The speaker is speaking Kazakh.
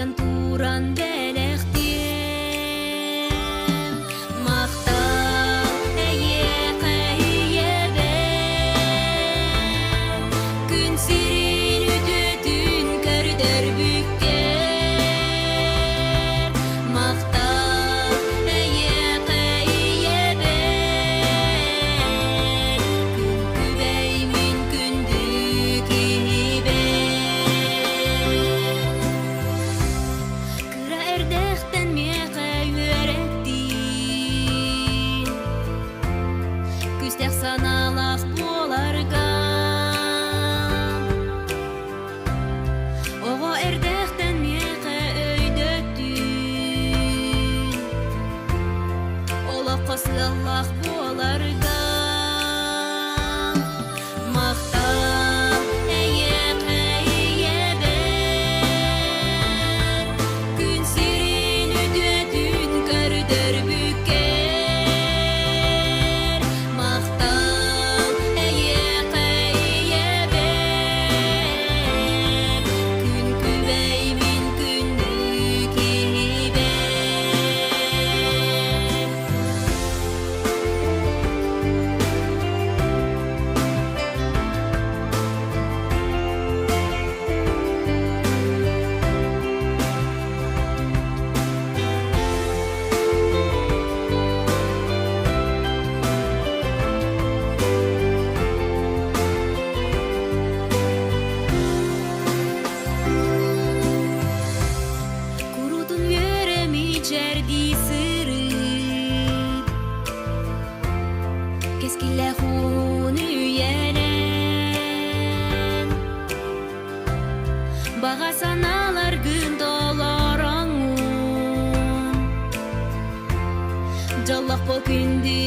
Жан туран бәләхтем мақтал әйе қайебен күн сирин үтөтүн көрдөр бүккер мақтал әйе қайебен күн күбәймин күндүк Кыра эрдехтен меқа үйреттин Күстек саналақ боларға Оға эрдехтен меқа өйдөттин Олақ қосылақ боларға Мақтал әйе қайебен Күн сирин үтөтүн көрдөр бүккер Мақтал әйе қайебен Күн күбәймин күндүк Курутун вереми жерди сырып Кескиле хун үйелен Бага саналар күн толораңун Жаллак бол күндү